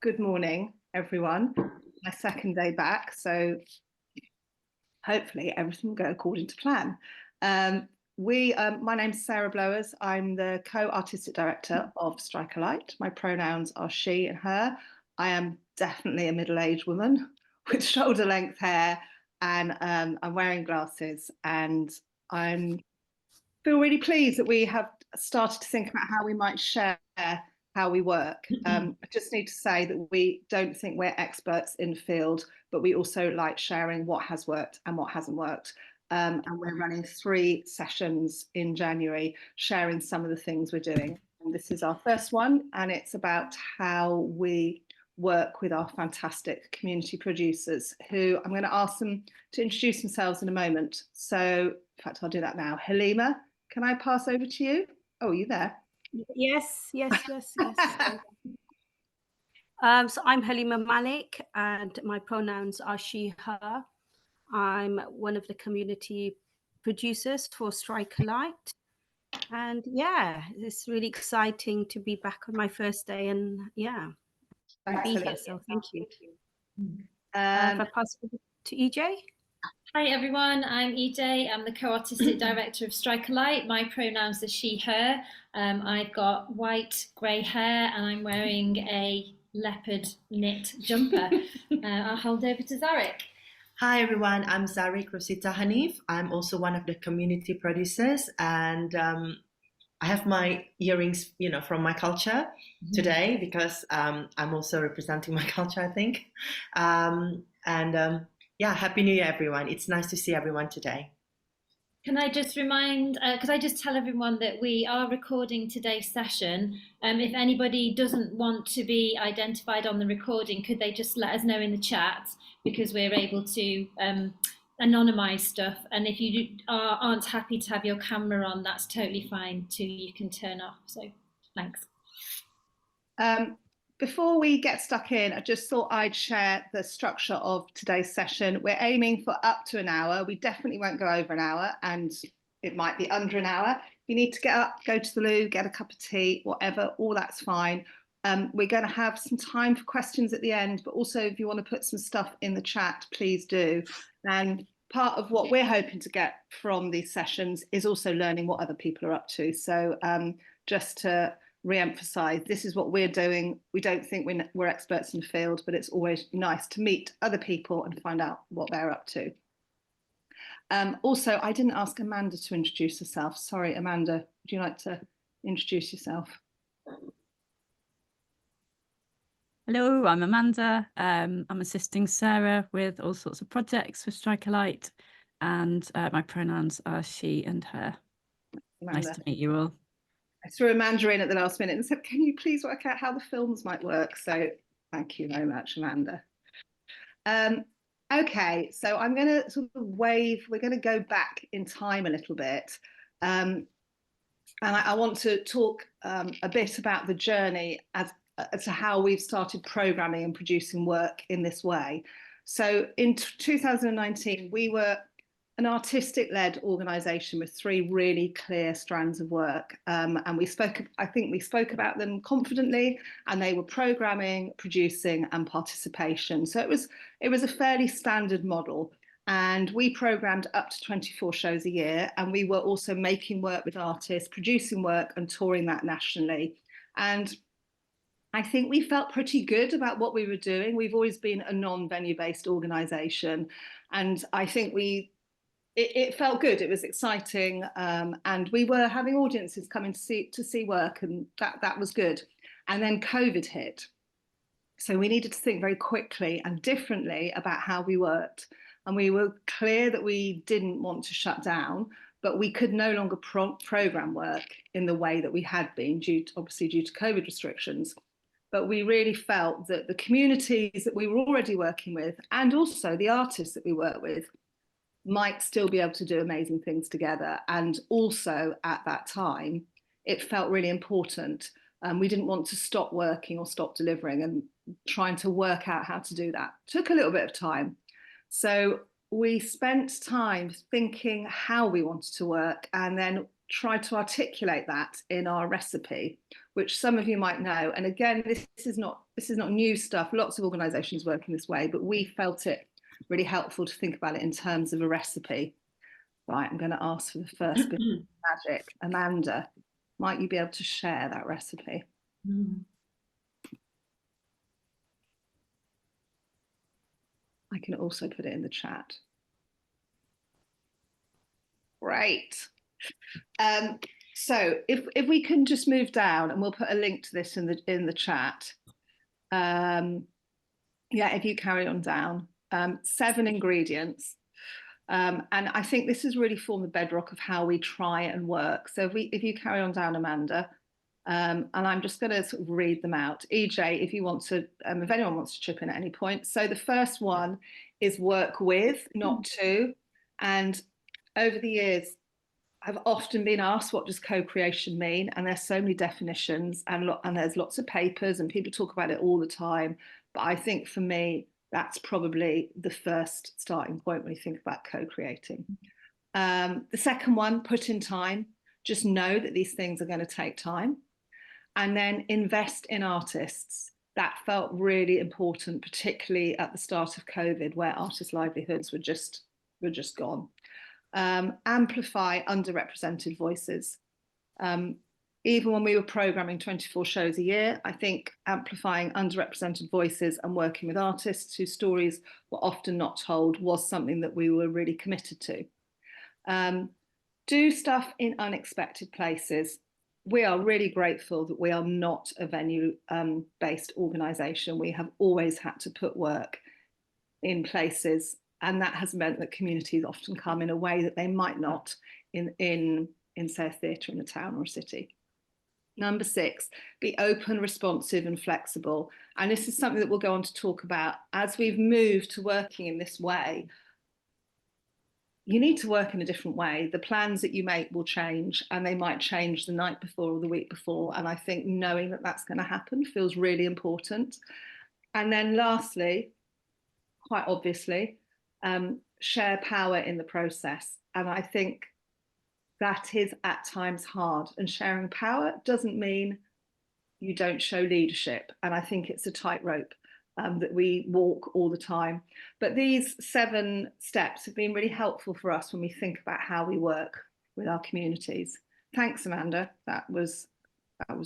Good morning, everyone. My second day back, so hopefully everything will go according to plan. My name's Sarah Blowers. I'm the co-artistic director of Strike a Light. My pronouns are she and her. I am definitely a middle-aged woman with shoulder-length hair, and I'm wearing glasses, and I feel really pleased that we have started to think about how we might share how we work. I just need to say that we don't think we're experts in the field, but we also like sharing what has worked and what hasn't worked. And we're running 3 sessions in January, sharing some of the things we're doing. And this is our first one, and it's about how we work with our fantastic community producers, who I'm going to ask them to introduce themselves in a moment. So, in fact, I'll do that now. Halima, can I pass over to you? Oh, are you there? Yes. So I'm Halima Malik, and my pronouns are she, her. I'm one of the community producers for Strike a Light. And yeah, it's really exciting to be back on my first day and Thanks, be Halima. here. So thank you. If Um, I pass it to EJ. Hi everyone, I'm EJ. I'm the co-artistic director of Strike a Light. My pronouns are she, her. I've got white, grey hair and I'm wearing a leopard knit jumper. I'll hand over to Zarek. Hi everyone, I'm Zarek Rosita Hanif. I'm also one of the community producers, and I have my earrings, from my culture today because I'm also representing my culture, I think. Happy New Year, everyone. It's nice to see everyone today. Can I just could I just tell everyone that we are recording today's session? If anybody doesn't want to be identified on the recording, could they just let us know in the chat, because we're able to anonymize stuff. And if you aren't happy to have your camera on, that's totally fine too. You can turn off. So thanks. Before we get stuck in, I just thought I'd share the structure of today's session. We're aiming for up to an hour. We definitely won't go over an hour, and it might be under an hour. If you need to get up, go to the loo, get a cup of tea, whatever, all that's fine. We're going to have some time for questions at the end, but also if you want to put some stuff in the chat, please do. And part of what we're hoping to get from these sessions is also learning what other people are up to. So just to re-emphasize, this is what we're doing. We don't think we're experts in the field, but it's always nice to meet other people and find out what they're up to. Also, I didn't ask Amanda to introduce herself. Sorry, Amanda, would you like to introduce yourself? Hello, I'm Amanda. I'm assisting Sarah with all sorts of projects for Strike a Light, and my pronouns are she and her. Amanda. Nice to meet you all. I threw Amanda in at the last minute and said, can you please work out how the films might work? So thank you very much, Amanda. Okay, so I'm going to sort of we're going to go back in time a little bit. And I want to talk a bit about the journey as to how we've started programming and producing work in this way. So in 2019, we were an artistic-led organisation with 3 really clear strands of work, and I think we spoke about them confidently, and they were programming, producing, and participation. So it was a fairly standard model, and we programmed up to 24 shows a year, and we were also making work with artists, producing work, and touring that nationally. And I think we felt pretty good about what we were doing. We've always been a non-venue based organisation, and I think it felt good. It was exciting, and we were having audiences coming to see work, and that was good. And then COVID hit, so we needed to think very quickly and differently about how we worked. And we were clear that we didn't want to shut down, but we could no longer program work in the way that we had been, obviously due to COVID restrictions. But we really felt that the communities that we were already working with, and also the artists that we work with, might still be able to do amazing things together. And also at that time, it felt really important. We didn't want to stop working or stop delivering, and trying to work out how to do that took a little bit of time. So we spent time thinking how we wanted to work, and then tried to articulate that in our recipe, which some of you might know. And again, this is not new stuff. Lots of organisations work in this way, but we felt it really helpful to think about it in terms of a recipe. Right, I'm going to ask for the first bit of magic. Amanda, might you be able to share that recipe? I can also put it in the chat. Great. So if we can just move down, and we'll put a link to this in the chat. Yeah, if you carry on down, 7 ingredients. And I think this has really formed the bedrock of how we try and work. So if you carry on down, Amanda, and I'm just going to sort of read them out. EJ, if you want to, if anyone wants to chip in at any point. So the first one is work with, not to. And over the years, I've often been asked, what does co-creation mean? And there's so many definitions, and there's lots of papers, and people talk about it all the time. But I think for me, that's probably the first starting point when you think about co-creating. The second one, put in time. Just know that these things are going to take time. And then invest in artists. That felt really important, particularly at the start of COVID, where artists' livelihoods were just gone. Amplify underrepresented voices. Even when we were programming 24 shows a year, I think amplifying underrepresented voices and working with artists whose stories were often not told was something that we were really committed to. Do stuff in unexpected places. We are really grateful that we are not a venue-based organisation. We have always had to put work in places, and that has meant that communities often come in a way that they might not in say, a theatre in a town or a city. Number 6, be open, responsive and flexible. And this is something that we'll go on to talk about. As we've moved to working in this way, you need to work in a different way. The plans that you make will change, and they might change the night before or the week before. And I think knowing that that's going to happen feels really important. And then lastly, quite obviously, share power in the process. And I think that is at times hard. And sharing power doesn't mean you don't show leadership. And I think it's a tightrope that we walk all the time. But these 7 steps have been really helpful for us when we think about how we work with our communities. Thanks, Amanda. That was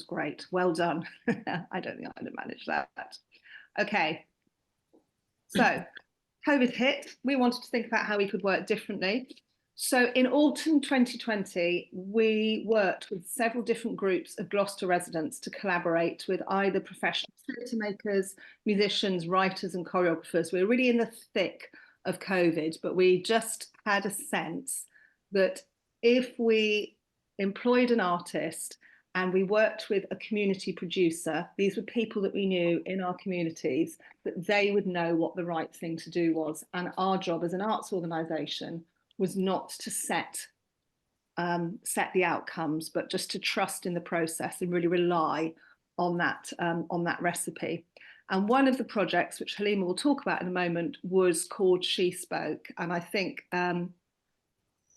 great. Well done. I don't think I'd have managed that. Okay. So COVID hit. We wanted to think about how we could work differently. So in autumn 2020, we worked with several different groups of Gloucester residents to collaborate with either professional theatre makers, musicians, writers and choreographers. We were really in the thick of COVID, but we just had a sense that if we employed an artist and we worked with a community producer, these were people that we knew in our communities, that they would know what the right thing to do was. And our job as an arts organisation was not to set the outcomes, but just to trust in the process and really rely on that recipe. And one of the projects, which Halima will talk about in a moment, was called She Spoke. And I think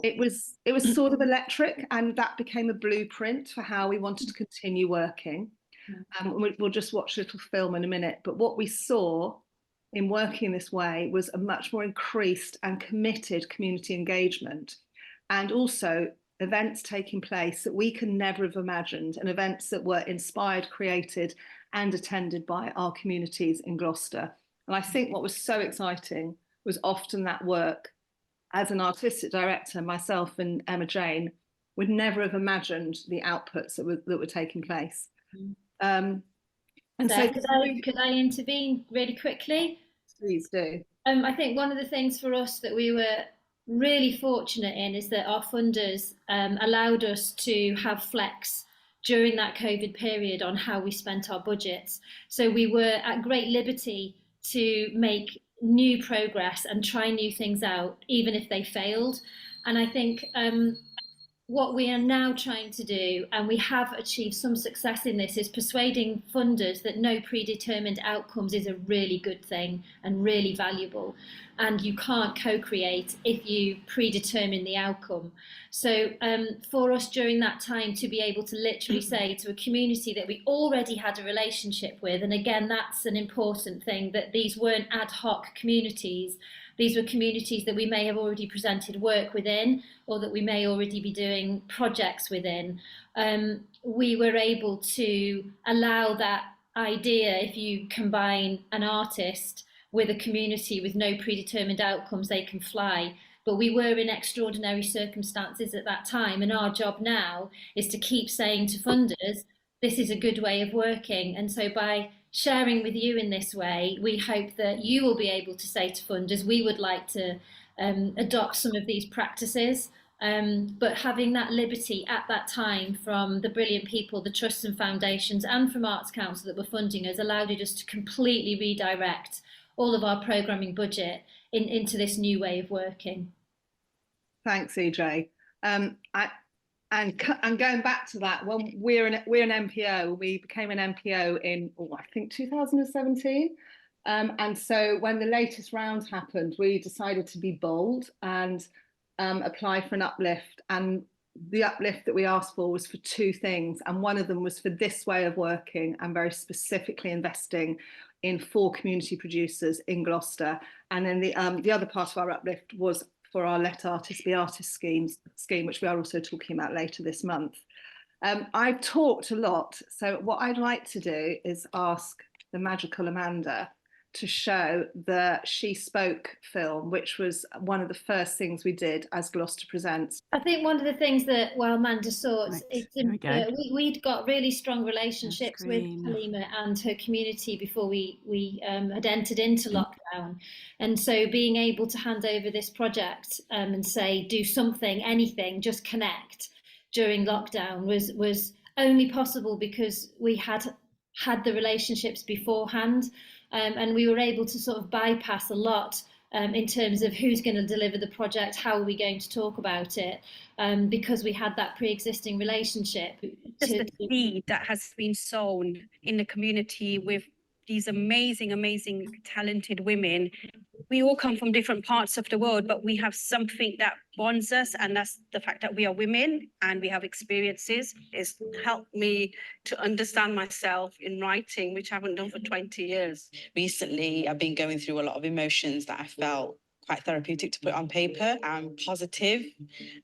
it was sort of electric, and that became a blueprint for how we wanted to continue working. We'll just watch a little film in a minute. But what we saw in working this way was a much more increased and committed community engagement, and also events taking place that we can never have imagined, and events that were inspired, created and attended by our communities in Gloucester. And I think what was so exciting was often that work, as an artistic director, myself and Emma Jane would never have imagined the outputs that were taking place. And so could I intervene really quickly? Please do. I think one of the things for us that we were really fortunate in is that our funders allowed us to have flex during that COVID period on how we spent our budgets. So we were at great liberty to make new progress and try new things out, even if they failed. And I think what we are now trying to do, and we have achieved some success in this, is persuading funders that no predetermined outcomes is a really good thing and really valuable. And you can't co-create if you predetermine the outcome. So for us during that time to be able to literally say to a community that we already had a relationship with, and again, that's an important thing, that these weren't ad hoc communities. These were communities that we may have already presented work within, or that we may already be doing projects within. We were able to allow that idea, if you combine an artist with a community with no predetermined outcomes, they can fly. But we were in extraordinary circumstances at that time, and our job now is to keep saying to funders, this is a good way of working. And so by sharing with you in this way, we hope that you will be able to say to funders, we would like to adopt some of these practices. But having that liberty at that time from the brilliant people, the trusts and foundations, and from Arts Council that were funding us, allowed us to completely redirect all of our programming budget into this new way of working. Thanks, EJ. And going back to that, when we're an NPO, we became an NPO in, I think 2017. And so when the latest round happened, we decided to be bold and apply for an uplift. And the uplift that we asked for was for two things. And one of them was for this way of working and very specifically investing in 4 community producers in Gloucester. And then the other part of our uplift was for our Let Artists Be Artists scheme, which we are also talking about later this month. I've talked a lot, so what I'd like to do is ask the magical Amanda to show the She Spoke film, which was one of the first things we did as Gloucester Presents. I think one of the things that, well, Amanda saw, we'd got really strong relationships with Halima and her community before we had entered into lockdown. And so being able to hand over this project and say, do something, anything, just connect during lockdown was only possible because we had the relationships beforehand. And we were able to sort of bypass a lot in terms of who's going to deliver the project, how are we going to talk about it, because we had that pre-existing relationship. Just the seed that has been sown in the community with these amazing, talented women. We all come from different parts of the world, but we have something that bonds us, and that's the fact that we are women and we have experiences. It's helped me to understand myself in writing, which I haven't done for 20 years. Recently, I've been going through a lot of emotions that I felt quite therapeutic to put on paper. I'm positive,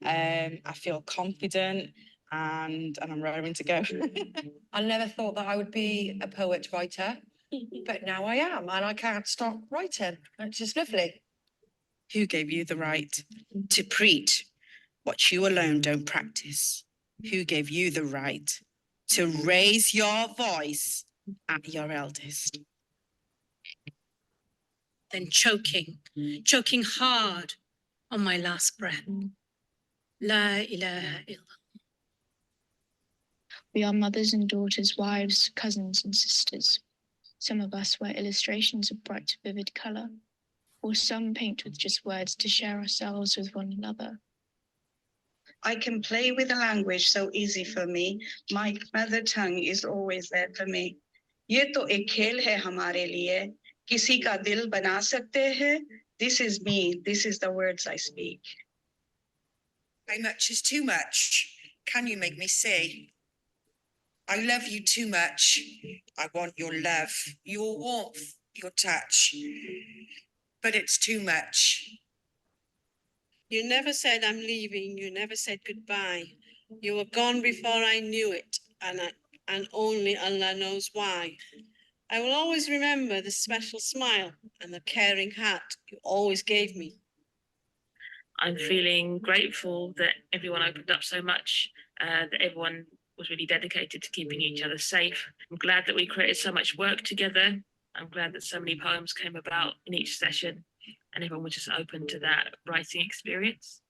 I feel confident, and I'm raring to go. I never thought that I would be a poet writer, but now I am, and I can't stop writing. It's just lovely. Who gave you the right to preach what you alone don't practice? Who gave you the right to raise your voice at your eldest? Then choking hard on my last breath. La ilaha illallah. We are mothers and daughters, wives, cousins and sisters. Some of us wear illustrations of bright, vivid colour, or some paint with just words to share ourselves with one another. I can play with the language so easy for me. My mother tongue is always there for me. ये तो एक खेल है हमारे लिए. किसी का दिल बना सकते हैं. This is me. This is the words I speak. How much is too much? Can you make me see? I love you too much. I want your love, your warmth, your touch. But it's too much. You never said I'm leaving. You never said goodbye. You were gone before I knew it, and only Allah knows why. I will always remember the special smile and the caring heart you always gave me. I'm feeling grateful that everyone opened up so much, that everyone was really dedicated to keeping each other safe. I'm glad that we created so much work together. I'm glad that so many poems came about in each session and everyone was just open to that writing experience.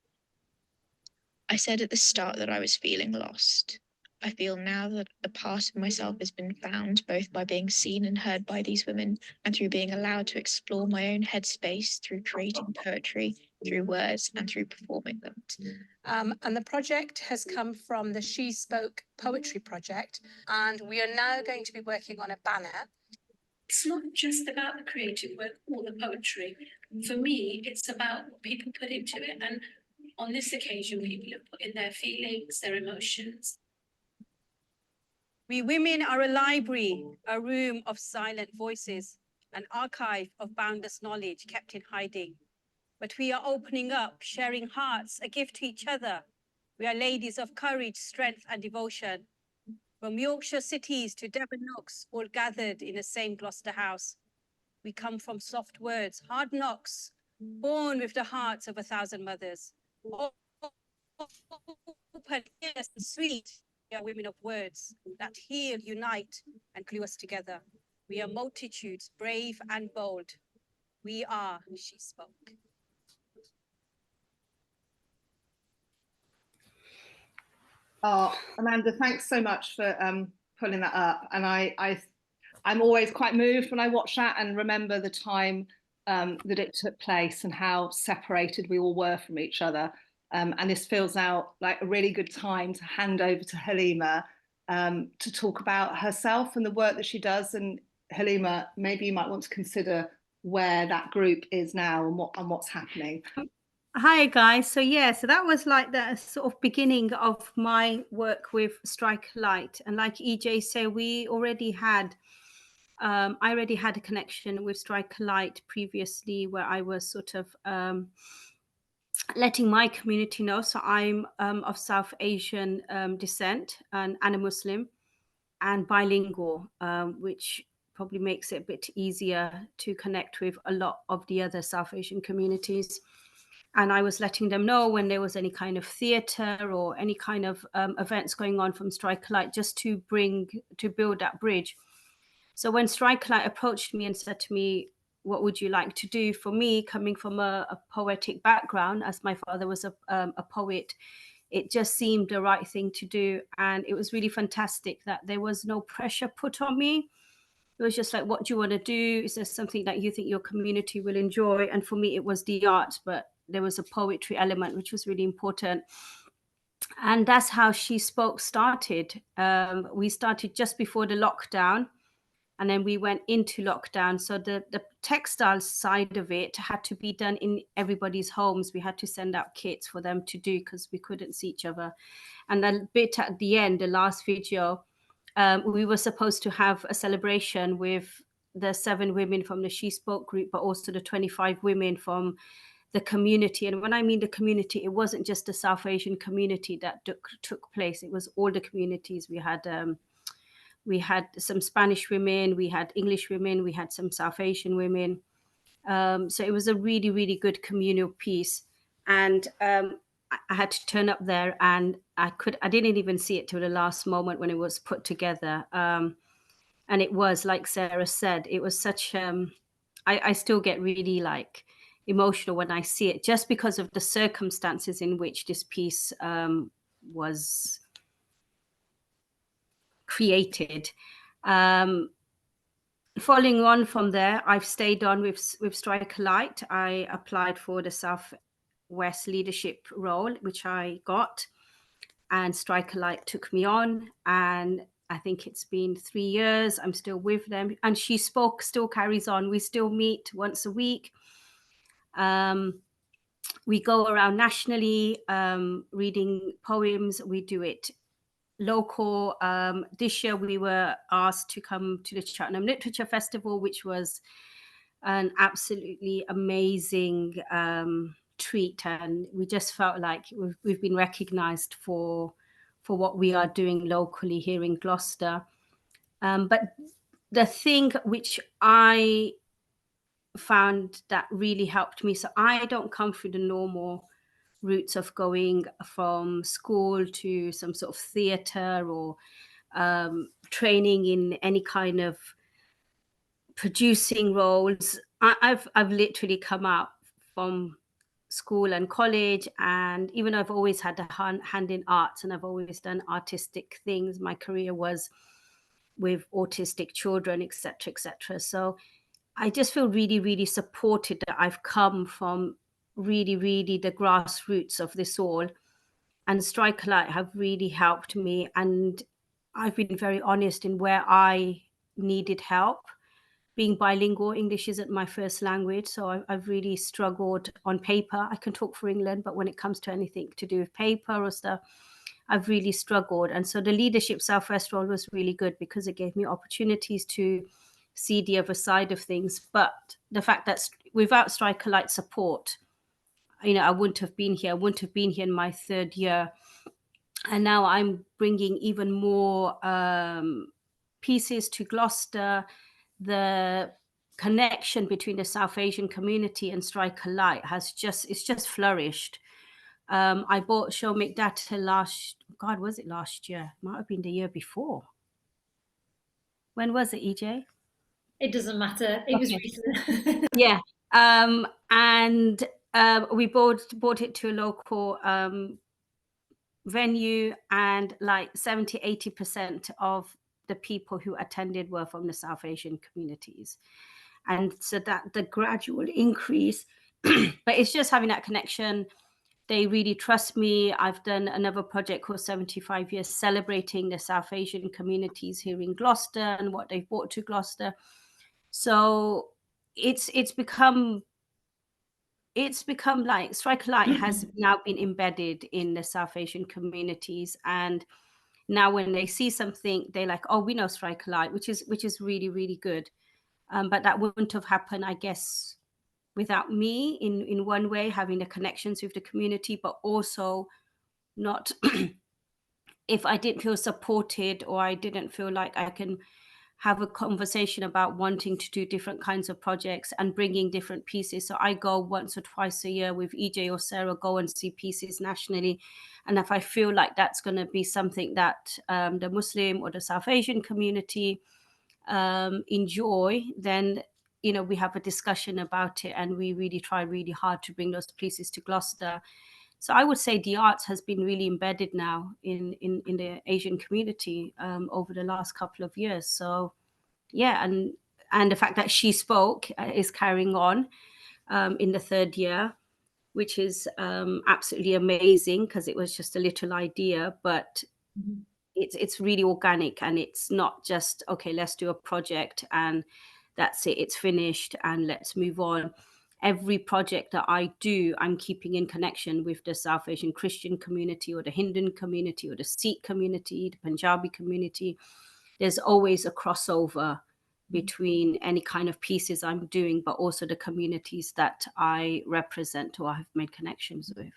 I said at the start that I was feeling lost. I feel now that a part of myself has been found, both by being seen and heard by these women, and through being allowed to explore my own headspace through creating poetry through words and through performing them. And the project has come from the She Spoke Poetry Project, and we are now going to be working on a banner. It's not just about the creative work or the poetry. For me, it's about what people put into it. And on this occasion, people have put in their feelings, their emotions. We women are a library, a room of silent voices, an archive of boundless knowledge kept in hiding. But we are opening up, sharing hearts, a gift to each other. We are ladies of courage, strength, and devotion. From Yorkshire cities to Devon nooks, all gathered in the same Gloucester house. We come from soft words, hard knocks, born with the hearts of 1,000 mothers. Open, fierce, and sweet. We are women of words that heal, unite, and glue us together. We are multitudes, brave and bold. We are She Spoke. Oh, Amanda, thanks so much for pulling that up. And I'm always quite moved when I watch that and remember the time that it took place and how separated we all were from each other. And this feels now like a really good time to hand over to Halima to talk about herself and the work that she does. And Halima, maybe you might want to consider where that group is now and what's happening. Hi guys. So that was like the sort of beginning of my work with Strike a Light. And like EJ said, I already had a connection with Strike a Light previously, where I was sort of letting my community know. So I'm of South Asian descent and a Muslim and bilingual, which probably makes it a bit easier to connect with a lot of the other South Asian communities. And I was letting them know when there was any kind of theatre or any kind of events going on from Strike a Light, just to build that bridge. So when Strike a Light approached me and said to me, what would you like to do? For me, coming from a poetic background, as my father was a poet, it just seemed the right thing to do. And it was really fantastic that there was no pressure put on me. It was just like, what do you want to do? Is there something that you think your community will enjoy? And for me, it was the arts, but there was a poetry element, which was really important. And that's how She Spoke started. We started just before the lockdown, and then we went into lockdown. So the textile side of it had to be done in everybody's homes. We had to send out kits for them to do because we couldn't see each other. And a bit at the end, the last video, we were supposed to have a celebration with the 7 women from the She Spoke group, but also the 25 women from the community. And when I mean the community, it wasn't just the South Asian community that took place. It was all the communities. We had some Spanish women, we had English women, we had some South Asian women. So it was a really, really good communal piece. And I had to turn up there, and I didn't even see it till the last moment when it was put together. And it was, like Sarah said, it was such, I still get really like emotional when I see it, just because of the circumstances in which this piece was created. Following on from there, I've stayed on with Strike a Light. I applied for the South West leadership role, which I got, and Strike a Light took me on, and I think it's been 3 years. I'm still with them, and She Spoke still carries on. We still meet once a week. We go around nationally reading poems. We do it local. This year we were asked to come to the Cheltenham Literature Festival, which was an absolutely amazing treat, and we just felt like we've been recognised for what we are doing locally here in Gloucester. But the thing which I found that really helped me, so I don't come through the normal routes of going from school to some sort of theatre or training in any kind of producing roles. I've literally come out from school and college, and even though I've always had a hand in arts and I've always done artistic things, my career was with autistic children, etc., etc. So I just feel really, really supported that I've come from really the grassroots of this all. And Strike a Light have really helped me. And I've been very honest in where I needed help. Being bilingual, English isn't my first language, so I've really struggled on paper. I can talk for England, but when it comes to anything to do with paper or stuff, I've really struggled. And so the Leadership Southwest role was really good because it gave me opportunities to see the other side of things. But the fact that without Strike a Light support, you know, I wouldn't have been here. I wouldn't have been here in my 3rd year. And now I'm bringing even more pieces to Gloucester. The connection between the South Asian community and Strike a Light it's just flourished. I bought Show McData was it last year? Might have been the year before. When was it, EJ? It doesn't matter. It was recent. Yeah. And we bought it to a local venue, and like 70-80% of the people who attended were from the South Asian communities. And so that the gradual increase, but it's just having that connection. They really trust me. I've done another project called 75 Years, celebrating the South Asian communities here in Gloucester and what they've brought to Gloucester. So it's become like Strike a Light has now been embedded in the South Asian communities. And now when they see something, they're like, oh, we know Strike a Light, which is really good. But that wouldn't have happened, I guess, without me in one way, having the connections with the community, but also not if I didn't feel supported, or I didn't feel like I can have a conversation about wanting to do different kinds of projects and bringing different pieces. So I go once or twice a year with EJ or Sarah, go and see pieces nationally. And if I feel like that's going to be something that the Muslim or the South Asian community enjoy, then, you know, we have a discussion about it, and we really try really hard to bring those pieces to Gloucester. So I would say the arts has been really embedded now in the Asian community over the last couple of years. So yeah, and the fact that She Spoke is carrying on in the 3rd year, which is absolutely amazing, because it was just a little idea, but it's really organic, and it's not just, okay, let's do a project and that's it, it's finished and let's move on. Every project that I do, I'm keeping in connection with the South Asian Christian community, or the Hindu community, or the Sikh community, the Punjabi community. There's always a crossover between any kind of pieces I'm doing, but also the communities that I represent or have made connections with.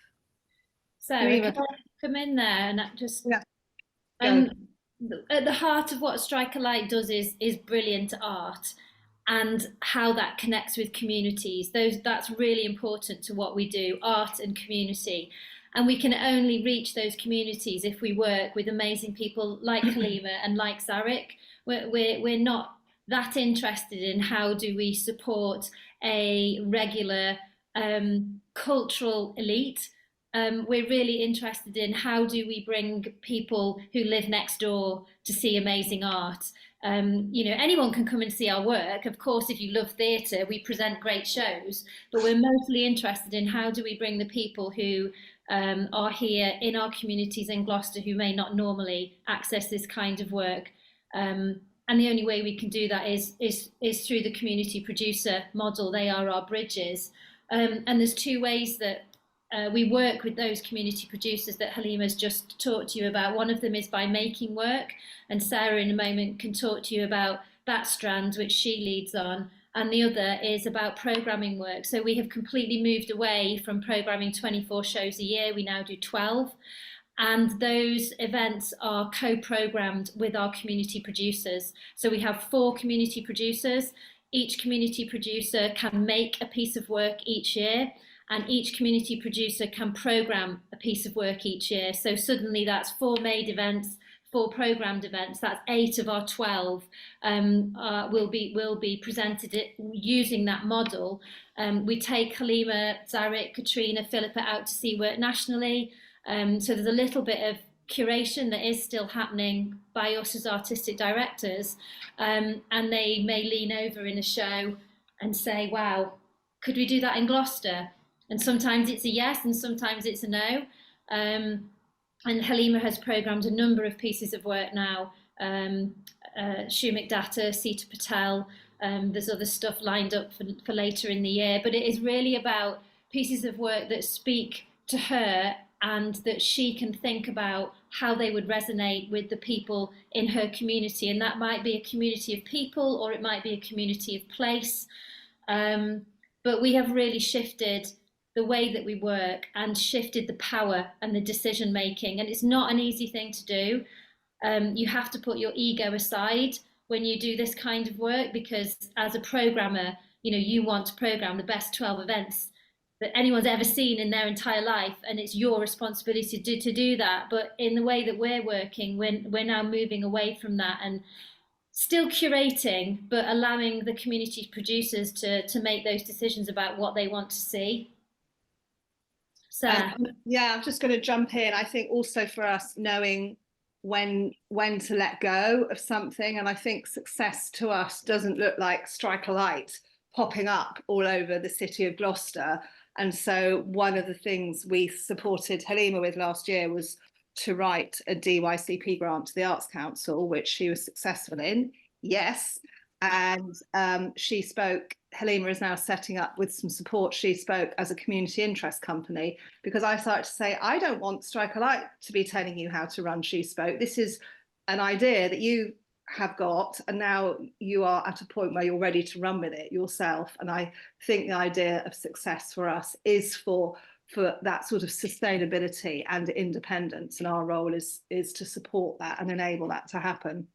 Sarah, can I come in there and just... Yeah. At the heart of what Strike a Light does is brilliant art, and how that connects with communities. That's really important to what we do, art and community. And we can only reach those communities if we work with amazing people like Halima and like Zarek. We're not that interested in how do we support a regular cultural elite. We're really interested in how do we bring people who live next door to see amazing art. You know, anyone can come and see our work. Of course, if you love theatre, we present great shows, but we're mostly interested in how do we bring the people who are here in our communities in Gloucester who may not normally access this kind of work. And the only way we can do that is through the community producer model. They are our bridges. And there's 2 ways that we work with those community producers that Halima's just talked to you about. One of them is by making work, and Sarah in a moment can talk to you about that strand, which she leads on. And the other is about programming work. So we have completely moved away from programming 24 shows a year. We now do 12. And those events are co-programmed with our community producers. So we have 4 community producers. Each community producer can make a piece of work each year, and each community producer can program a piece of work each year. So suddenly that's 4 made events, 4 programmed events. That's 8 of our 12 will be presented using that model. We take Halima, Zarek, Katrina, Philippa out to see work nationally. So there's a little bit of curation that is still happening by us as artistic directors. And they may lean over in a show and say, wow, could we do that in Gloucester? And sometimes it's a yes and sometimes it's a no. And Halima has programmed a number of pieces of work now. Shumik Datta, Sita Patel, there's other stuff lined up for later in the year, but it is really about pieces of work that speak to her and that she can think about how they would resonate with the people in her community. And that might be a community of people, or it might be a community of place. But we have really shifted the way that we work and shifted the power and the decision making. And it's not an easy thing to do. You have to put your ego aside when you do this kind of work, because as a programmer, you know, you want to program the best 12 events that anyone's ever seen in their entire life, and it's your responsibility to do that. But in the way that we're working, we're now moving away from that and still curating, but allowing the community producers to make those decisions about what they want to see. So yeah, I'm just going to jump in. I think also for us, knowing when to let go of something, and I think success to us doesn't look like Strike a Light popping up all over the city of Gloucester. And so one of the things we supported Halima with last year was to write a DYCP grant to the Arts Council, which she was successful in, yes. And she spoke, Halima is now setting up with some support, she spoke as a community interest company, because I started to say, I don't want Strike a Light to be telling you how to run She Spoke. This is an idea that you have got, and now you are at a point where you're ready to run with it yourself. And I think the idea of success for us is for that sort of sustainability and independence, and our role is to support that and enable that to happen.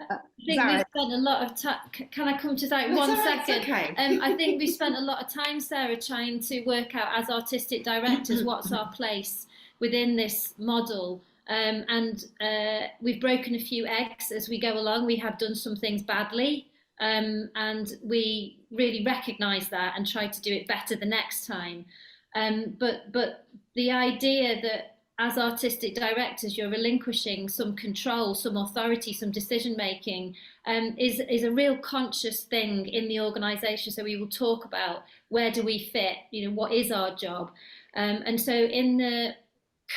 I think we spent a lot of time. Can I come to that one second? Okay. I think we spent a lot of time, Sarah, trying to work out as artistic directors what's our place within this model. And we've broken a few eggs as we go along. We have done some things badly, and we really recognise that and try to do it better the next time. But the idea that as artistic directors you're relinquishing some control, some authority, some decision making is a real conscious thing in the organisation. So we will talk about where do we fit, you know, what is our job, and so in the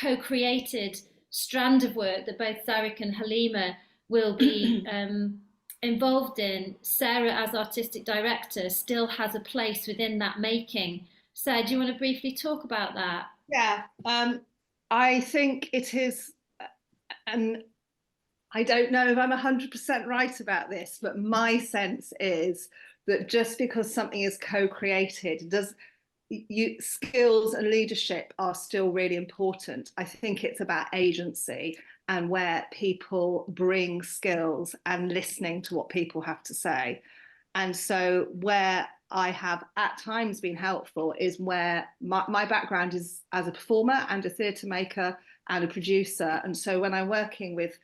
co-created strand of work that both Zarek and Halima will be involved in, Sarah as artistic director still has a place within that making. Sarah, do you want to briefly talk about that? Yeah, I think it is, and I don't know if I'm 100% right about this, but my sense is that just because something is co-created, skills and leadership are still really important. I think it's about agency and where people bring skills and listening to what people have to say. And so where I have at times been helpful is where my background is as a performer and a theatre maker and a producer. And so when I'm working with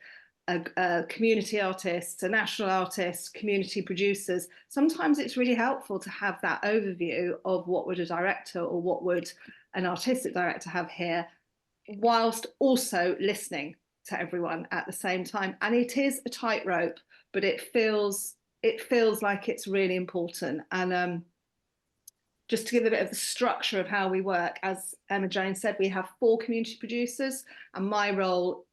a community artists, a national artist, community producers, sometimes it's really helpful to have that overview of what would a director or what would an artistic director have here, whilst also listening to everyone at the same time. And it is a tightrope, but it feels like it's really important. And just to give a bit of the structure of how we work, as Emma Jane said, we have 4 community producers, and my role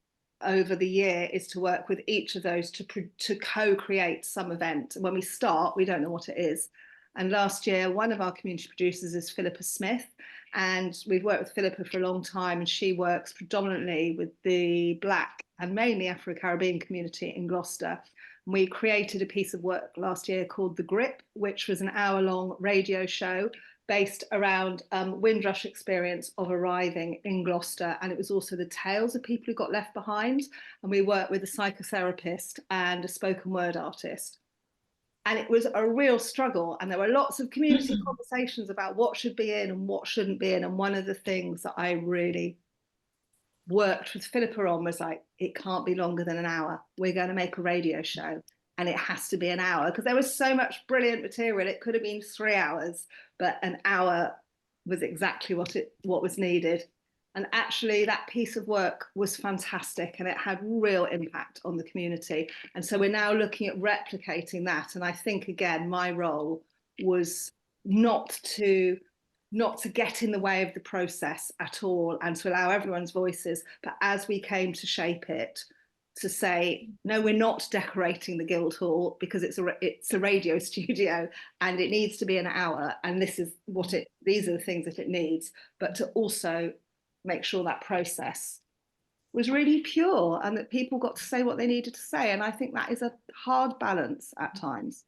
over the year is to work with each of those to co-create some event. When we start, we don't know what it is. And last year, one of our community producers is Philippa Smith, and we've worked with Philippa for a long time, and she works predominantly with the Black and mainly Afro-Caribbean community in Gloucester. And we created a piece of work last year called The Grip, which was an hour-long radio show based around Windrush experience of arriving in Gloucester. And it was also the tales of people who got left behind. And we worked with a psychotherapist and a spoken word artist. And it was a real struggle. And there were lots of community conversations about what should be in and what shouldn't be in. And one of the things that I really worked with Philippa on was like, it can't be longer than an hour. We're going to make a radio show. And it has to be an hour, because there was so much brilliant material. It could have been 3 hours, but an hour was exactly what was needed. And actually that piece of work was fantastic, and it had real impact on the community. And so we're now looking at replicating that. And I think, again, my role was not to not to get in the way of the process at all and to allow everyone's voices, but as we came to shape it, to say, no, we're not decorating the Guildhall because it's a radio studio and it needs to be an hour, and these are the things that it needs, but to also make sure that process was really pure and that people got to say what they needed to say. And I think that is a hard balance at times.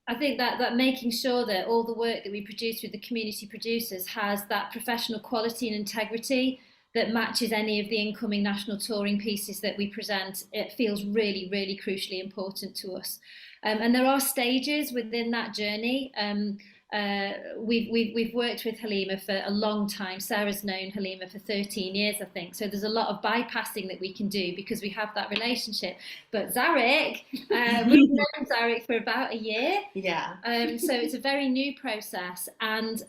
I think that making sure that all the work that we produce with the community producers has that professional quality and integrity that matches any of the incoming national touring pieces that we present, it feels really, really crucially important to us. And there are stages within that journey. We've worked with Halima for a long time. Sarah's known Halima for 13 years, I think. So there's a lot of bypassing that we can do because we have that relationship. But Zarek, we've known Zarek for about a year. Yeah. So it's a very new process. And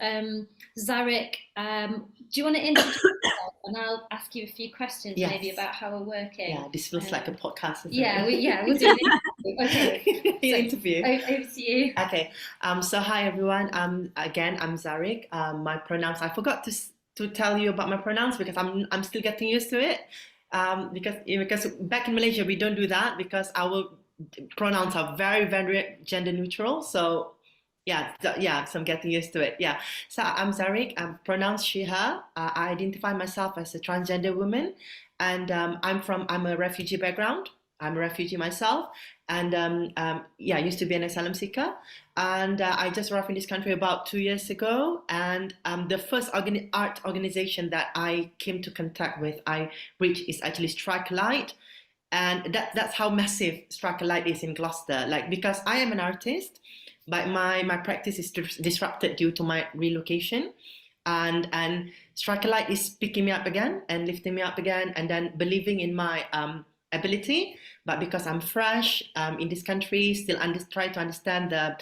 Zarek, do you want to introduce yourself? And I'll ask you a few questions maybe about how we're working. Yeah, this feels like a podcast. Yeah, we'll do it. Okay. So, interview. Over to you. Okay. So hi everyone. Again, I'm Zarek. My pronouns. I forgot to tell you about my pronouns because I'm still getting used to it. Because back in Malaysia we don't do that because our pronouns are very, very gender neutral. So so I'm getting used to it. Yeah. So I'm Zarek. I'm pronounced she, her. I identify myself as a transgender woman, and I'm a refugee background. I'm a refugee myself, and I used to be an asylum seeker, and I just arrived in this country about 2 years ago. And the first art organization that I came to contact with, I reached, is actually Strike a Light, and that's how massive Strike a Light is in Gloucester. Like, because I am an artist, but my practice is disrupted due to my relocation, and Strike a Light is picking me up again and lifting me up again, and then believing in my ability. But because I'm fresh in this country, still trying to understand the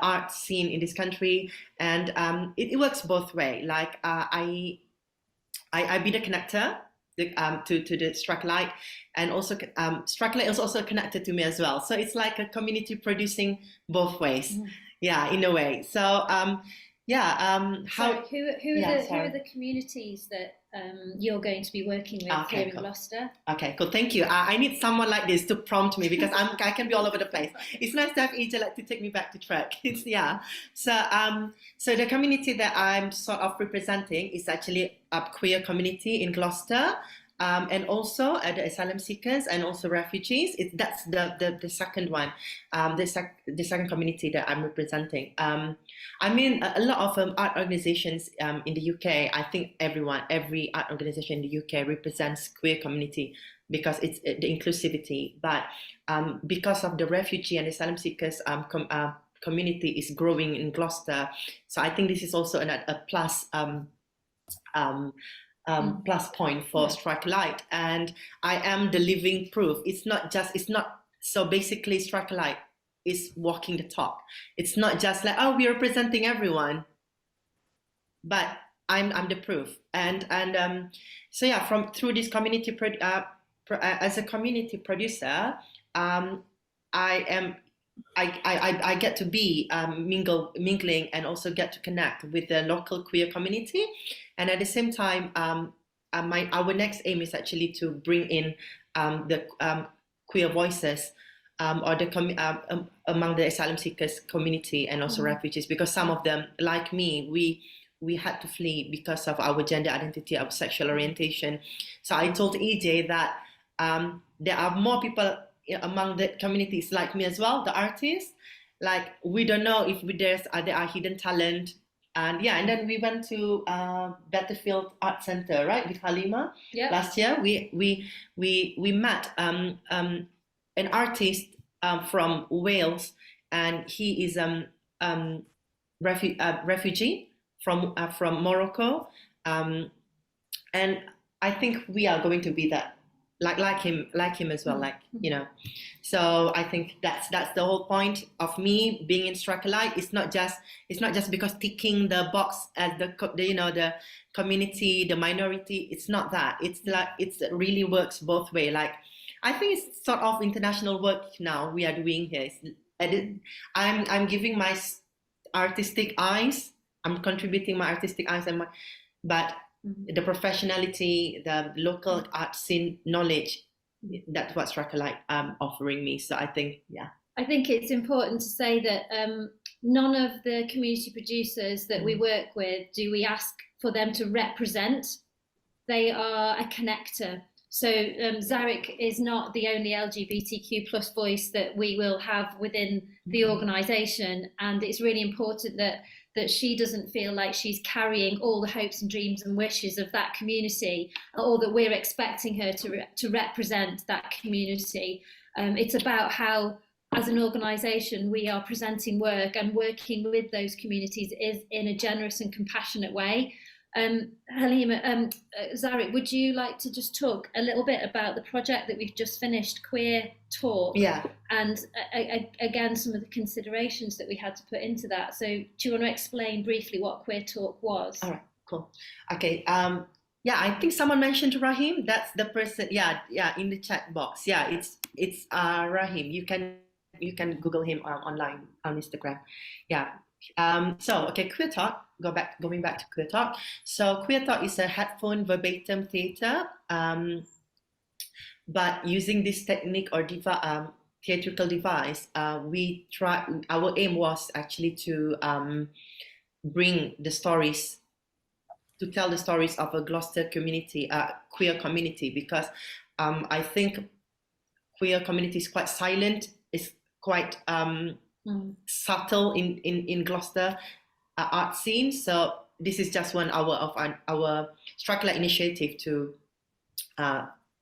art scene in this country, and it works both ways. Like I be the connector to the Strike a Light, and also Strike a Light is also connected to me as well. So it's like a community producing both ways. Yeah, in a way. So who are the communities that you're going to be working with here in Gloucester? Okay, cool. Thank you. I need someone like this to prompt me because I can be all over the place. It's nice to have Ija to take me back to track. So the community that I'm sort of representing is actually a queer community in Gloucester. And also the asylum seekers and also refugees. That's the second one, the second community that I'm representing. I mean, a lot of art organizations in the UK, I think every art organization in the UK represents queer community because it's the inclusivity. But because of the refugee and asylum seekers community is growing in Gloucester, so I think this is also a plus. Plus point for Strike a Light, and I am the living proof. So basically Strike a Light is walking the talk. It's not just like, oh, we're representing everyone, but I'm the proof. And through this community as a community producer, I get to be mingling and also get to connect with the local queer community, and at the same time, our next aim is actually to bring in the queer voices among the asylum seekers community and also refugees, because some of them, like me, we had to flee because of our gender identity, our sexual orientation. So I told EJ that there are more people among the communities like me as well, the artists. Like, we don't know if there are hidden talent, and then we went to Battlefield Art Center, right, with Halima. Last year. We met an artist from Wales, and he is refugee from Morocco, and I think we are going to be that. Like him as well, So I think that's the whole point of me being in Strike a Light. It's not just because ticking the box as the community, the minority. It's not that. It's like it really works both way. Like, I think it's sort of international work now we are doing here. I'm giving my artistic eyes. I'm contributing my artistic eyes and but the professionality, the local art scene knowledge, that's what Strike-a-Light offering me. So I think, yeah. I think it's important to say that none of the community producers that we work with do we ask for them to represent. They are a connector. So Zarek is not the only LGBTQ plus voice that we will have within the organisation, and it's really important that she doesn't feel like she's carrying all the hopes and dreams and wishes of that community, or that we're expecting her to represent that community. It's about how, as an organisation, we are presenting work and working with those communities is in a generous and compassionate way. Halima, Zarek, would you like to just talk a little bit about the project that we've just finished, Queer Talk? Yeah. And again, some of the considerations that we had to put into that. So do you want to explain briefly what Queer Talk was? All right, cool. Okay. Yeah, I think someone mentioned Rahim. That's the person. Yeah, in the chat box. Yeah, it's Rahim. You can Google him online on Instagram. Yeah. So okay, Queer Talk. Going back to Queer Talk. So Queer Talk is a headphone verbatim theatre, but using this technique or theatrical device, we try. Our aim was actually to bring the stories, to tell the stories of a Gloucester community, queer community, because I think queer community is quite silent. It's quite subtle in Gloucester art scene. So this is just 1 hour of our Strike-a-Light initiative to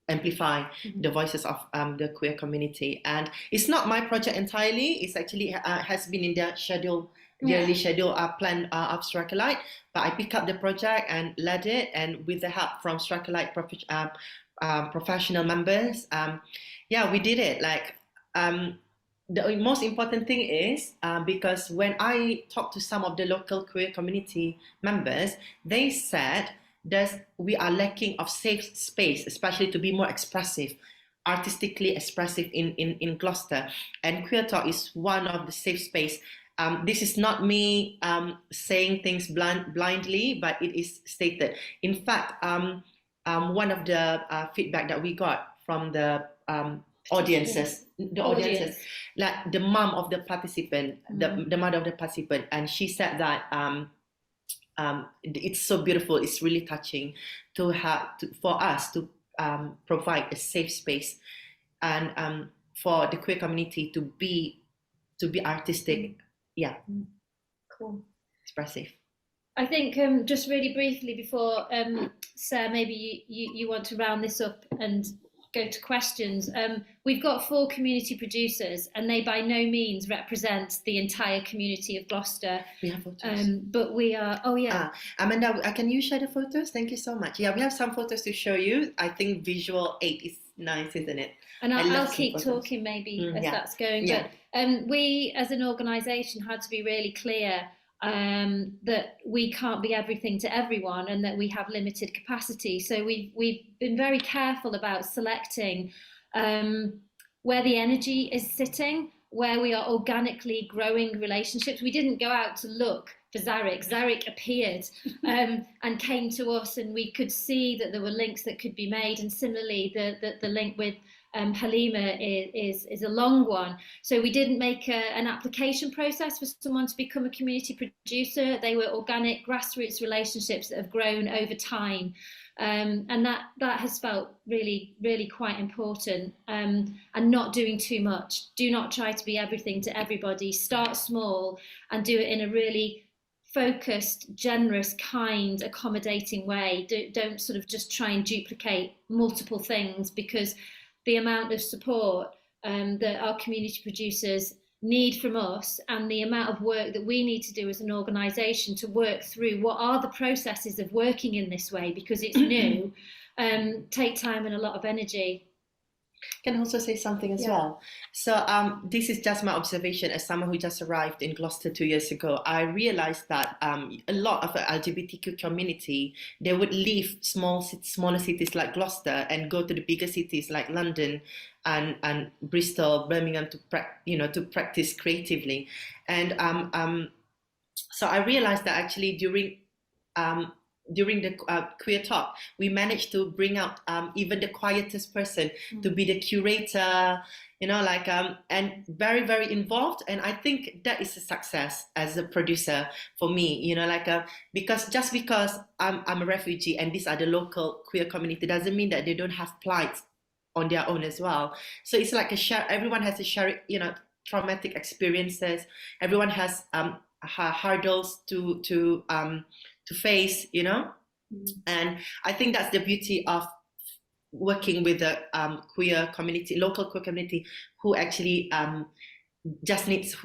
amplify the voices of the queer community. And it's not my project entirely. It's actually has been in the schedule, yearly schedule plan of Strike-a-Light. But I picked up the project and led it, and with the help from Strike-a-Light professional members, yeah, we did it. Like. The most important thing is because when I talked to some of the local queer community members, they said that we are lacking of safe space, especially to be more expressive, artistically expressive in Gloucester. And Queer Talk is one of the safe space. This is not me saying things blindly, but it is stated. In fact, one of the feedback that we got from the audiences, like the mom of the participant, the mother of the participant, and she said that it's so beautiful, it's really touching to have for us to provide a safe space and for the queer community to be artistic, cool, expressive. I think just really briefly before Sarah, maybe you want to round this up and go to questions. We've got 4 community producers, and they by no means represent the entire community of Gloucester. We have photos. But we are, Amanda, can you share the photos? Thank you so much. Yeah, we have some photos to show you. I think visual 8 is nice, isn't it? And I'll keep talking maybe as that's going. Yeah. But we as an organisation had to be really clear that we can't be everything to everyone, and that we have limited capacity. So we've been very careful about selecting where the energy is sitting, where we are organically growing relationships. We didn't go out to look for Zarek. Zarek appeared and came to us, and we could see that there were links that could be made. And similarly, the link with Halima is a long one. So we didn't make an application process for someone to become a community producer. They were organic grassroots relationships that have grown over time. And that has felt really, really quite important, and not doing too much. Do not try to be everything to everybody. Start small and do it in a really focused, generous, kind, accommodating way. Don't sort of just try and duplicate multiple things, because the amount of support that our community producers need from us, and the amount of work that we need to do as an organisation to work through what are the processes of working in this way, because it's new, take time and a lot of energy. Can also say something as well. So this is just my observation as someone who just arrived in Gloucester 2 years ago. I realized that a lot of the LGBTQ community, they would leave smaller cities like Gloucester and go to the bigger cities like London and Bristol, Birmingham to practice creatively. And So I realized that actually during the queer talk, we managed to bring out even the quietest person to be the curator, you know, like and very, very involved. And I think that is a success as a producer for me, you know, like because just because I'm a refugee and these are the local queer community doesn't mean that they don't have plight on their own as well. So it's like a share. Everyone has a share, you know, traumatic experiences. Everyone has hurdles to face, you know. And I think that's the beauty of working with the queer community, local queer community, who actually just needs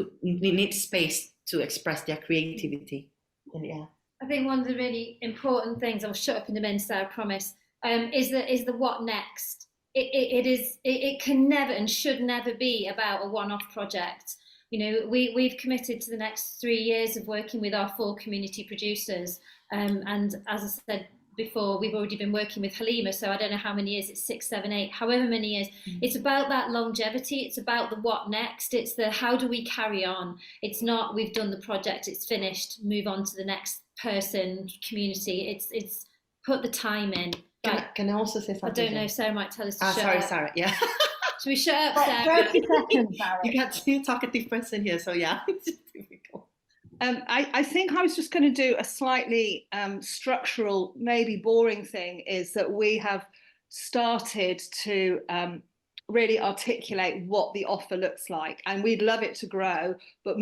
space to express their creativity. And yeah, I think one of the really important things, I'll shut up in a minute, Sarah, I promise, is the what next. It can never and should never be about a one-off project. You know, we've committed to the next 3 years of working with our 4 community producers. And as I said before, we've already been working with Halima, so I don't know how many years, it's 6, 7, 8, however many years. It's about that longevity, it's about the what next, it's the how do we carry on. It's not we've done the project, it's finished, move on to the next person, community. It's put the time in. Can I also say something? I don't know, Sarah might tell us to shut sorry, up. Sarah, yeah. Should we shut up, Sarah? 30 seconds, Sarah. You got two talkative person here, so yeah. It's difficult. I think I was just going to do a slightly structural, maybe boring thing, is that we have started to really articulate what the offer looks like, and we'd love it to grow, but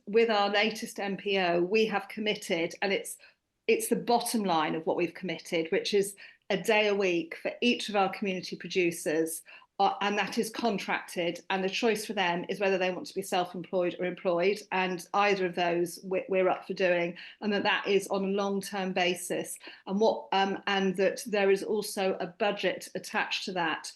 with our latest MPO, we have committed, and it's the bottom line of what we've committed, which is a day a week for each of our community producers. And that is contracted, and the choice for them is whether they want to be self-employed or employed, and either of those we're up for doing, and that is on a long-term basis, and that there is also a budget attached to that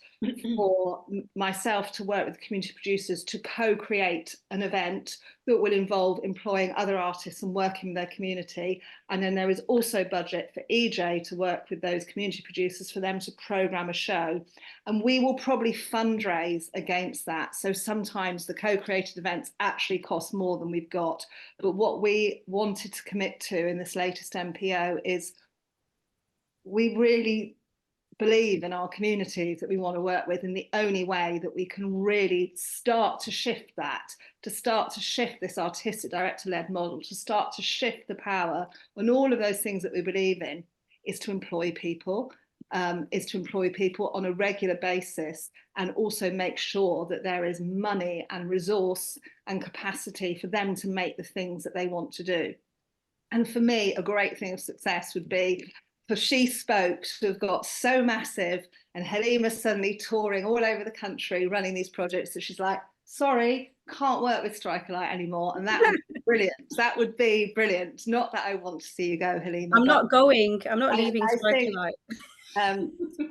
for myself to work with community producers to co-create an event that will involve employing other artists and working with their community. And then there is also budget for EJ to work with those community producers for them to programme a show. And we will probably fundraise against that. So sometimes the co-created events actually cost more than we've got. But what we wanted to commit to in this latest MPO is we really believe in our communities that we want to work with, and the only way that we can really start to shift this artistic director-led model, to start to shift the power on all of those things that we believe in, is to employ people on a regular basis, and also make sure that there is money and resource and capacity for them to make the things that they want to do. And for me, a great thing of success would be for She Spoke to have got so massive, and Halima suddenly touring all over the country running these projects that she's like, sorry, can't work with Strike a Light anymore. And that would be brilliant. That would be brilliant. Not that I want to see you go, Halima. I'm not going. I'm not leaving Strike a Light.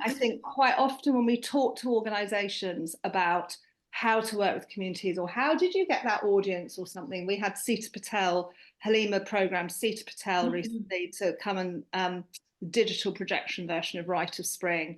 I think quite often when we talk to organisations about how to work with communities, or how did you get that audience or something, we had Sita Patel, Halima programmed Sita Patel recently to come and digital projection version of Rite of Spring.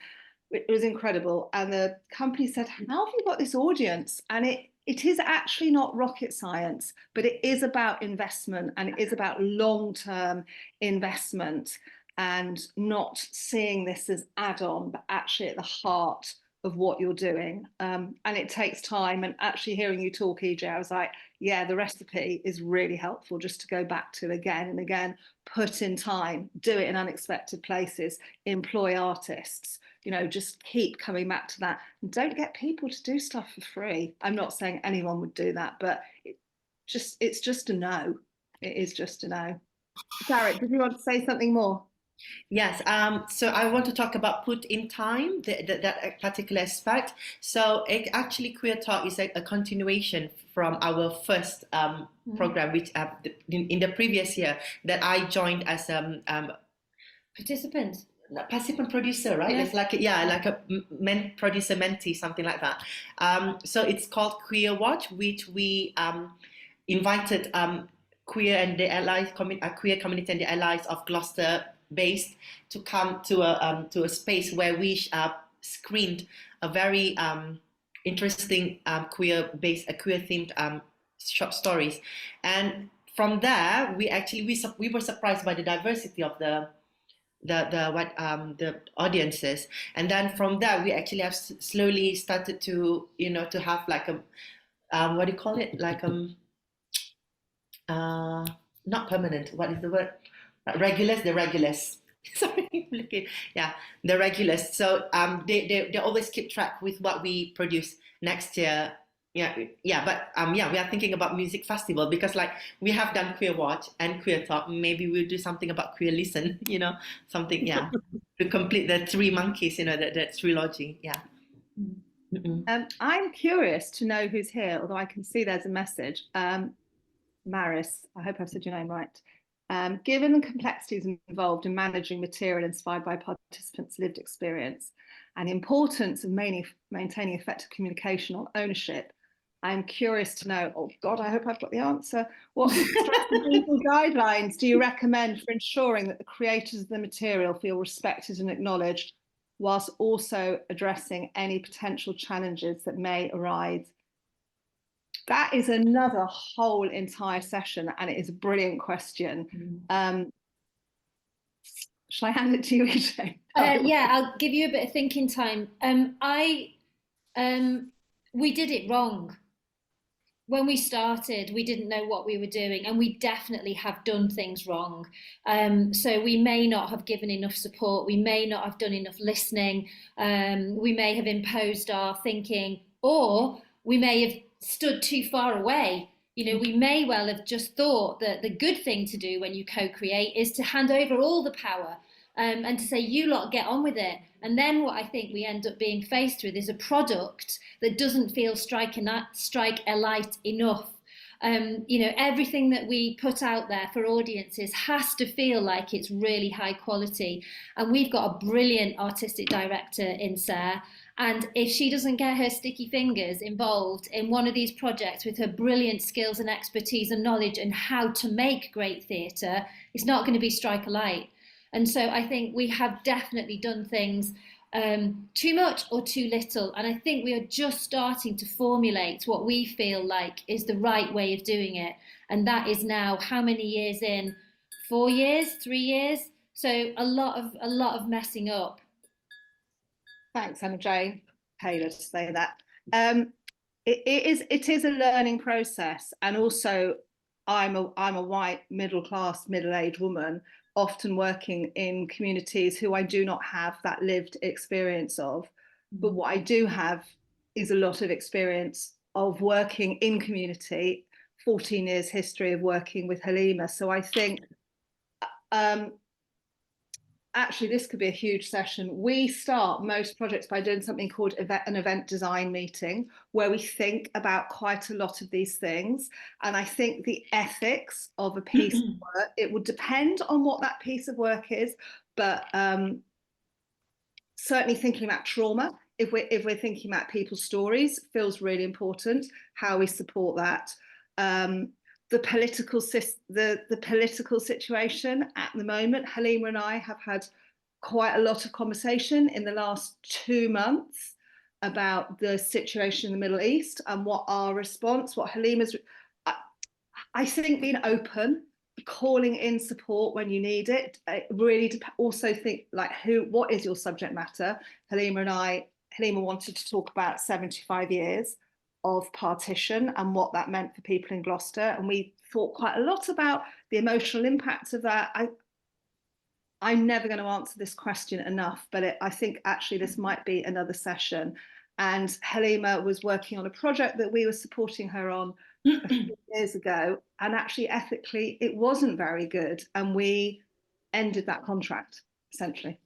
It was incredible, and the company said, how have you got this audience? And it is actually not rocket science, but it is about investment, and it is about long-term investment, and not seeing this as add-on, but actually at the heart of what you're doing. And it takes time, and actually hearing you talk, EJ, I was like, yeah, the recipe is really helpful just to go back to again and again, put in time, do it in unexpected places, employ artists, you know, just keep coming back to that. And don't get people to do stuff for free. I'm not saying anyone would do that, but it's just a no. It is just a no. Garrett, did you want to say something more? Yes, so I want to talk about put in time, that particular aspect. So actually Queer Talk is a continuation from our first program, which in the previous year that I joined as participant producer, right? Yeah. It's like a producer mentee, something like that. So it's called Queer Watch, which we invited queer and the allies, queer community and the allies of Gloucester based to come to a space where we screened a very interesting queer themed short stories. And from there, we were surprised by the diversity of the audiences, and then from there we actually have slowly started to to have like a what do you call it, like not permanent, what is the word, the regulars sorry, yeah, the regulars. So they always keep track with what we produce next year. But we are thinking about music festival, because like we have done Queer Watch and Queer Talk. Maybe we'll do something about Queer Listen, something, to complete the Three Monkeys, the trilogy. I'm curious to know who's here, although I can see there's a message. Maris, I hope I've said your name right. Given the complexities involved in managing material inspired by participants' lived experience and the importance of maintaining effective communication on ownership, I'm curious to know, oh God, I hope I've got the answer. What legal guidelines do you recommend for ensuring that the creators of the material feel respected and acknowledged, whilst also addressing any potential challenges that may arise? That is another whole entire session, and it is a brilliant question. Shall I hand it to you, EJ? Yeah, I'll give you a bit of thinking time. We did it wrong. When we started, we didn't know what we were doing, and we definitely have done things wrong. So we may not have given enough support. We may not have done enough listening. We may have imposed our thinking, or we may have stood too far away. We may well have just thought that the good thing to do when you co-create is to hand over all the power and to say, you lot get on with it. And then what I think we end up being faced with is a product that doesn't feel strike a light enough. Everything that we put out there for audiences has to feel like it's really high quality. And we've got a brilliant artistic director in Sarah. And if she doesn't get her sticky fingers involved in one of these projects with her brilliant skills and expertise and knowledge and how to make great theatre, it's not going to be strike a light. And so I think we have definitely done things too much or too little. And I think we are just starting to formulate what we feel like is the right way of doing it. And that is now how many years in? 4 years, 3 years? So a lot of messing up. Thanks, Anna Jane Taylor, to say that. It is a learning process, and also I'm a white middle-class middle-aged woman, often working in communities who I do not have that lived experience of. But what I do have is a lot of experience of working in community, 14 years history of working with Halima. So I think actually this could be a huge session. We start most projects by doing something called an event design meeting, where we think about quite a lot of these things. And I think the ethics of a piece of work, it would depend on what that piece of work is, but certainly thinking about trauma, if we're thinking about people's stories, feels really important, how we support that. The political situation at the moment, Halima and I have had quite a lot of conversation in the last 2 months about the situation in the Middle East and what our response, what Halima's, I think being open, calling in support when you need it, really also think like what is your subject matter? Halima wanted to talk about 75 years of partition and what that meant for people in Gloucester, and we thought quite a lot about the emotional impact of that. I'm never going to answer this question enough, but I think actually this might be another session. And Halima was working on a project that we were supporting her on a few years ago, and actually ethically it wasn't very good, and we ended that contract essentially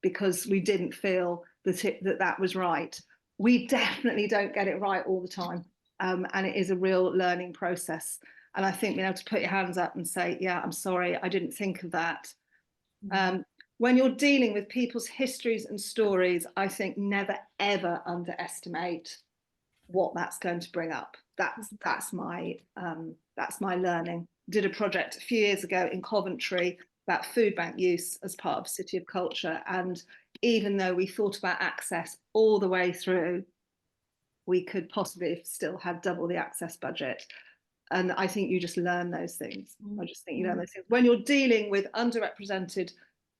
because we didn't feel that was right. We definitely don't get it right all the time, and it is a real learning process. And I think being able to put your hands up and say, yeah, I'm sorry, I didn't think of that. When you're dealing with people's histories and stories, I think never, ever underestimate what that's going to bring up. That's my learning. Did a project a few years ago in Coventry about food bank use as part of City of Culture, and even though we thought about access all the way through, we could possibly have still had double the access budget. And I think you just learn those things. I just think you learn those things. When you're dealing with underrepresented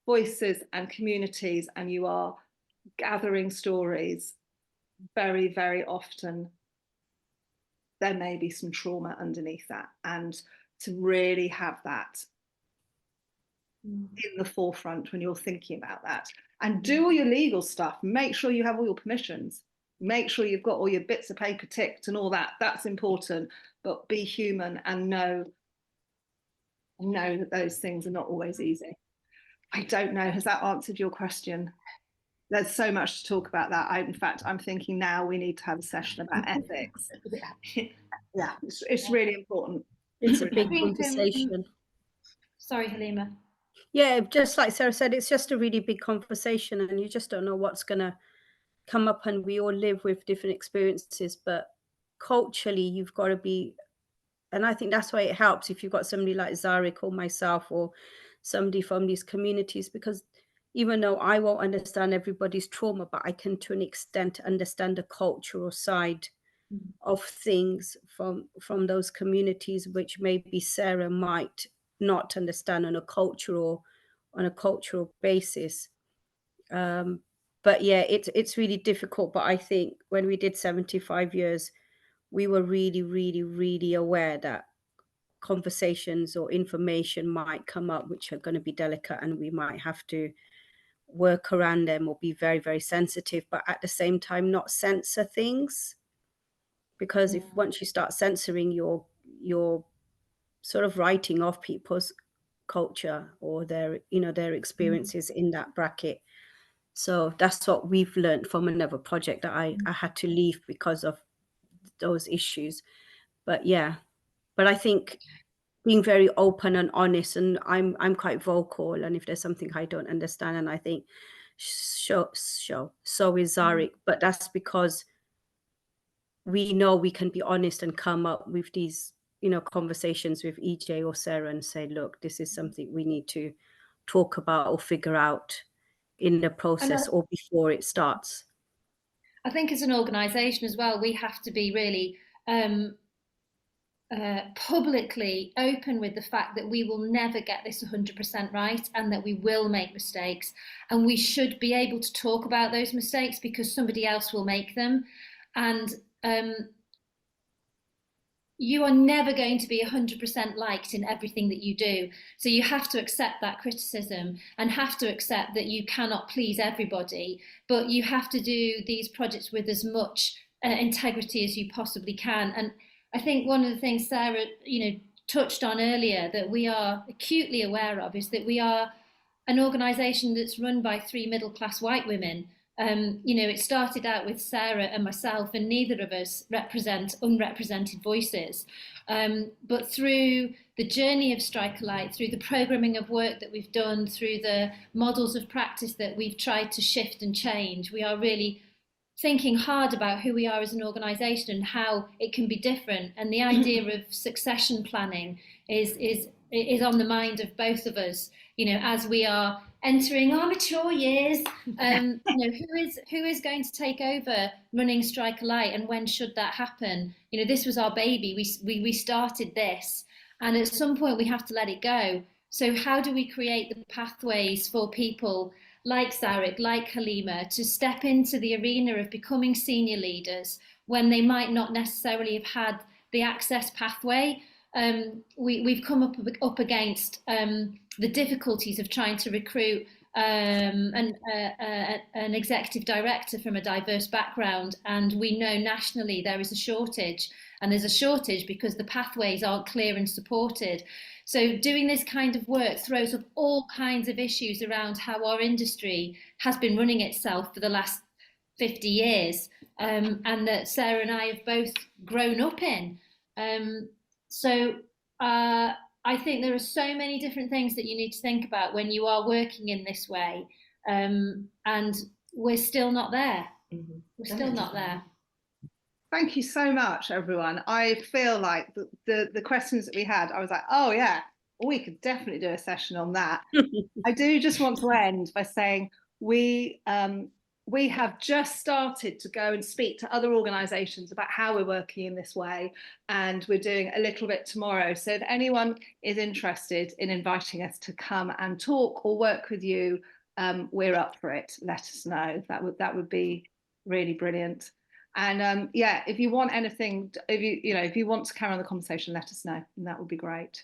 voices and communities and you are gathering stories, very, very often there may be some trauma underneath that. And to really have that in the forefront when you're thinking about that. And do all your legal stuff. Make sure you have all your permissions. Make sure you've got all your bits of paper ticked and all that. That's important. But be human and know that those things are not always easy. I don't know. Has that answered your question? There's so much to talk about that. In fact, I'm thinking now we need to have a session about ethics. Yeah, it's really important. It's a big conversation. Sorry, Halima. Yeah, just like Sarah said, it's just a really big conversation and you just don't know what's going to come up, and we all live with different experiences, but culturally you've got to be, and I think that's why it helps if you've got somebody like Zarek or myself or somebody from these communities, because even though I won't understand everybody's trauma, but I can to an extent understand the cultural side of things from those communities, which maybe Sarah might not understand on a cultural basis. But yeah, it's really difficult. But I think when we did 75 years, we were really, really, really aware that conversations or information might come up which are going to be delicate, and we might have to work around them or be very, very sensitive, but at the same time not censor things, because if once you start censoring, you're sort of writing off people's culture or their experiences in that bracket. So that's what we've learned from another project that I had to leave because of those issues. But I think being very open and honest, and I'm quite vocal, and if there's something I don't understand, and I think so is Zarek, but that's because we know we can be honest and come up with these conversations with EJ or Sarah and say, look, this is something we need to talk about or figure out in the process or before it starts. I think as an organisation as well, we have to be really publicly open with the fact that we will never get this 100% right, and that we will make mistakes, and we should be able to talk about those mistakes because somebody else will make them. And you are never going to be 100% liked in everything that you do. So you have to accept that criticism and have to accept that you cannot please everybody, but you have to do these projects with as much integrity as you possibly can. And I think one of the things Sarah, touched on earlier that we are acutely aware of is that we are an organisation that's run by 3 middle-class white women. It started out with Sarah and myself, and neither of us represent unrepresented voices. But through the journey of Strike a Light, through the programming of work that we've done, through the models of practice that we've tried to shift and change, we are really thinking hard about who we are as an organisation and how it can be different. And the idea of succession planning is on the mind of both of us, as we are entering our mature years. Who is going to take over running Strike a Light, and when should that happen? This was our baby. We started this, and at some point we have to let it go. So how do we create the pathways for people like Zarek, like Halima, to step into the arena of becoming senior leaders when they might not necessarily have had the access pathway? We've come up against the difficulties of trying to recruit an executive director from a diverse background, and we know nationally there is a shortage, and there's a shortage because the pathways aren't clear and supported. So doing this kind of work throws up all kinds of issues around how our industry has been running itself for the last 50 years, and that Sarah and I have both grown up in. I think there are so many different things that you need to think about when you are working in this way, and we're still not there. We're still not there. Thank you so much, everyone. I feel like the questions that we had, I was like, oh yeah, we could definitely do a session on that. I do just want to end by saying we we have just started to go and speak to other organisations about how we're working in this way, and we're doing a little bit tomorrow. So if anyone is interested in inviting us to come and talk or work with you, we're up for it. Let us know. That would be really brilliant. And yeah, if you want anything, if you want to carry on the conversation, let us know, and that would be great.